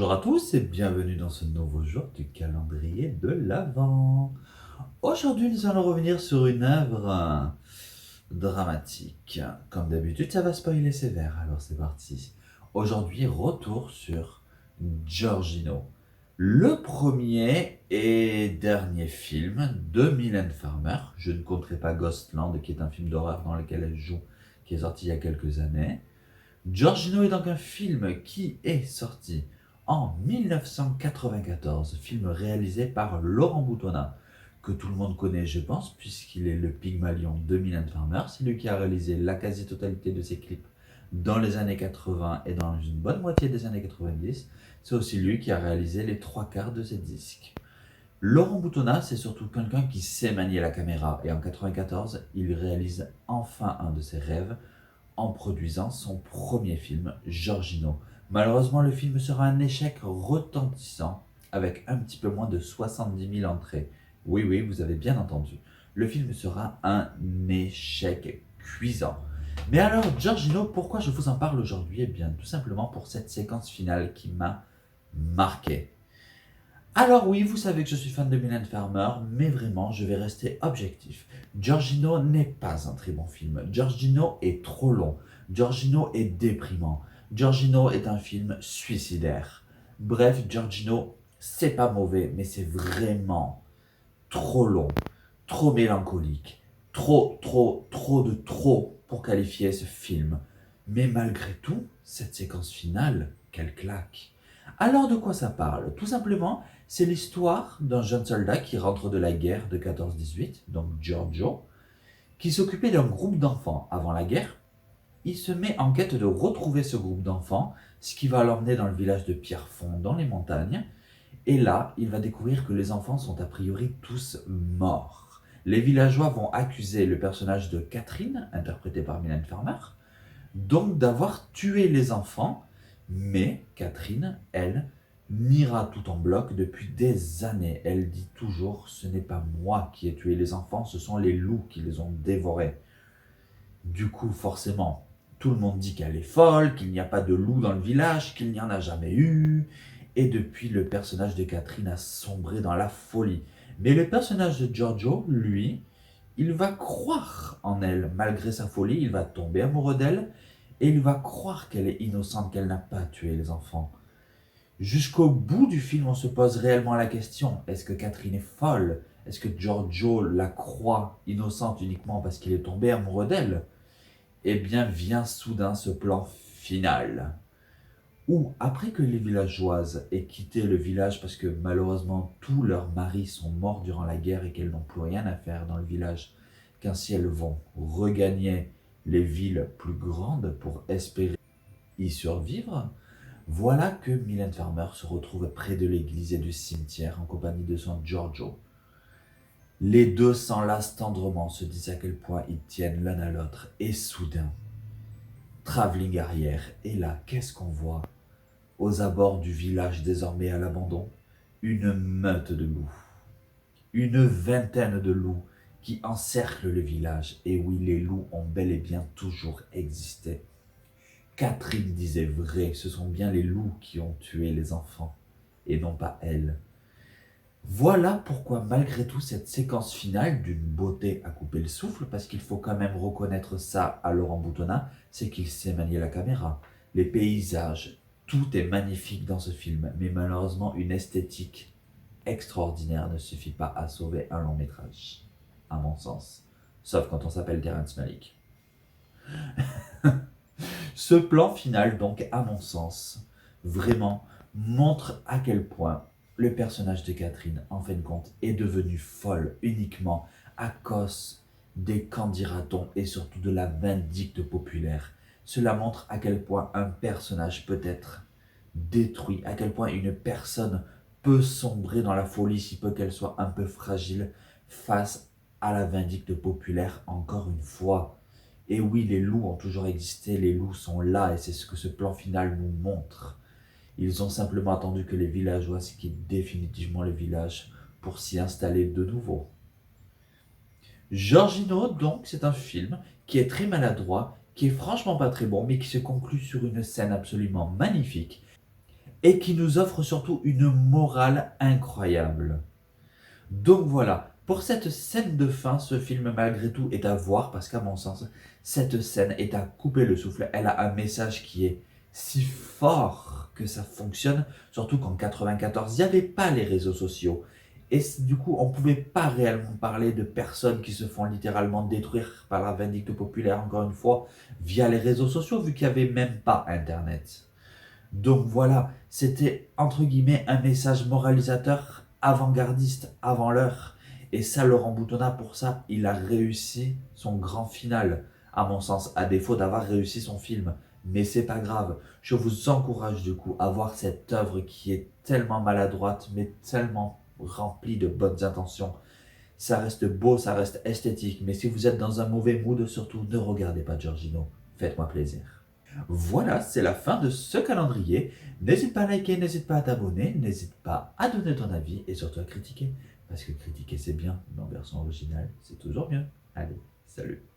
Bonjour à tous et bienvenue dans ce nouveau jour du calendrier de l'Avent. Aujourd'hui, nous allons revenir sur une œuvre dramatique. Comme d'habitude, ça va spoiler sévère, alors c'est parti. Aujourd'hui, retour sur Giorgino, le premier et dernier film de Mylène Farmer. Je ne compterai pas Ghostland, qui est un film d'horreur dans lequel elle joue, qui est sorti il y a quelques années. Giorgino est donc un film qui est sorti en 1994, film réalisé par Laurent Boutonnat, que tout le monde connaît je pense, puisqu'il est le Pygmalion de Mylène Farmer. C'est lui qui a réalisé la quasi-totalité de ses clips dans les années 80 et dans une bonne moitié des années 90. C'est aussi lui qui a réalisé les trois quarts de ses disques. Laurent Boutonnat, c'est surtout quelqu'un qui sait manier la caméra, et en 1994, il réalise enfin un de ses rêves, en produisant son premier film, Giorgino. Malheureusement, le film sera un échec retentissant, avec un petit peu moins de 70 000 entrées. Oui, oui, vous avez bien entendu. Le film sera un échec cuisant. Mais alors, Giorgino, pourquoi je vous en parle aujourd'hui? Eh bien, tout simplement pour cette séquence finale qui m'a marqué. Alors oui, vous savez que je suis fan de Mylène Farmer, mais vraiment, je vais rester objectif. Giorgino n'est pas un très bon film. Giorgino est trop long. Giorgino est déprimant. Giorgino est un film suicidaire. Bref, Giorgino, c'est pas mauvais, mais c'est vraiment trop long, trop mélancolique, trop de trop pour qualifier ce film. Mais malgré tout, cette séquence finale, quelle claque. Alors de quoi ça parle? Tout simplement, c'est l'histoire d'un jeune soldat qui rentre de la guerre de 14-18, donc Giorgio, qui s'occupait d'un groupe d'enfants avant la guerre. Il se met en quête de retrouver ce groupe d'enfants, ce qui va l'emmener dans le village de Pierrefonds, dans les montagnes. Et là, il va découvrir que les enfants sont a priori tous morts. Les villageois vont accuser le personnage de Catherine, interprétée par Mylène Farmer, donc d'avoir tué les enfants, mais Catherine, elle, niera tout en bloc depuis des années. Elle dit toujours: ce n'est pas moi qui ai tué les enfants, ce sont les loups qui les ont dévorés. Du coup, forcément, tout le monde dit qu'elle est folle, qu'il n'y a pas de loup dans le village, qu'il n'y en a jamais eu. Et depuis, le personnage de Catherine a sombré dans la folie. Mais le personnage de Giorgio, lui, il va croire en elle. Malgré sa folie, il va tomber amoureux d'elle et il va croire qu'elle est innocente, qu'elle n'a pas tué les enfants. Jusqu'au bout du film, on se pose réellement la question: est-ce que Catherine est folle? Est-ce que Giorgio la croit innocente uniquement parce qu'il est tombé amoureux d'elle? Eh bien, vient soudain ce plan final, où, après que les villageoises aient quitté le village parce que malheureusement tous leurs maris sont morts durant la guerre et qu'elles n'ont plus rien à faire dans le village, qu'ainsi elles vont regagner les villes plus grandes pour espérer y survivre, voilà que Mylène Farmer se retrouve près de l'église et du cimetière en compagnie de son Giorgio. Les deux s'enlacent tendrement, se disent à quel point ils tiennent l'un à l'autre, et soudain, travelling arrière, et là, qu'est-ce qu'on voit? Aux abords du village désormais à l'abandon, une meute de loups. Une vingtaine de loups qui encerclent le village. Et oui, les loups ont bel et bien toujours existé. Catherine disait vrai, ce sont bien les loups qui ont tué les enfants, et non pas elle. Voilà pourquoi, malgré tout, cette séquence finale d'une beauté à couper le souffle, parce qu'il faut quand même reconnaître ça à Laurent Boutonnat, c'est qu'il sait manier la caméra. Les paysages, tout est magnifique dans ce film, mais malheureusement, une esthétique extraordinaire ne suffit pas à sauver un long métrage, à mon sens. Sauf quand on s'appelle Terrence Malick. Ce plan final, donc, à mon sens, vraiment montre à quel point le personnage de Catherine, en fin de compte, est devenu folle uniquement à cause des candidatons et surtout de la vindicte populaire. Cela montre à quel point un personnage peut être détruit, à quel point une personne peut sombrer dans la folie si peu qu'elle soit un peu fragile face à la vindicte populaire, encore une fois. Et oui, les loups ont toujours existé, les loups sont là et c'est ce que ce plan final nous montre. Ils ont simplement attendu que les villageois quittent définitivement le village pour s'y installer de nouveau. Giorgino, donc, c'est un film qui est très maladroit, qui est franchement pas très bon, mais qui se conclut sur une scène absolument magnifique. et qui nous offre surtout une morale incroyable. Donc voilà, pour cette scène de fin, ce film malgré tout est à voir parce qu'à mon sens, cette scène est à couper le souffle. Elle a un message qui est si fort que ça fonctionne, surtout qu'en 94, il n'y avait pas les réseaux sociaux. Et du coup, on ne pouvait pas réellement parler de personnes qui se font littéralement détruire par la vindicte populaire, encore une fois, via les réseaux sociaux, vu qu'il n'y avait même pas Internet. Donc voilà, c'était entre guillemets un message moralisateur avant-gardiste, avant l'heure. Et ça, Laurent Boutonnat, pour ça, il a réussi son grand final, à mon sens, à défaut d'avoir réussi son film. Mais c'est pas grave. Je vous encourage du coup à voir cette œuvre qui est tellement maladroite, mais tellement remplie de bonnes intentions. Ça reste beau, ça reste esthétique, mais si vous êtes dans un mauvais mood, surtout ne regardez pas Giorgino. Faites-moi plaisir. Voilà, c'est la fin de ce calendrier. N'hésite pas à liker, n'hésite pas à t'abonner, n'hésite pas à donner ton avis et surtout à critiquer. Parce que critiquer c'est bien, mais en version originale, c'est toujours mieux. Allez, salut.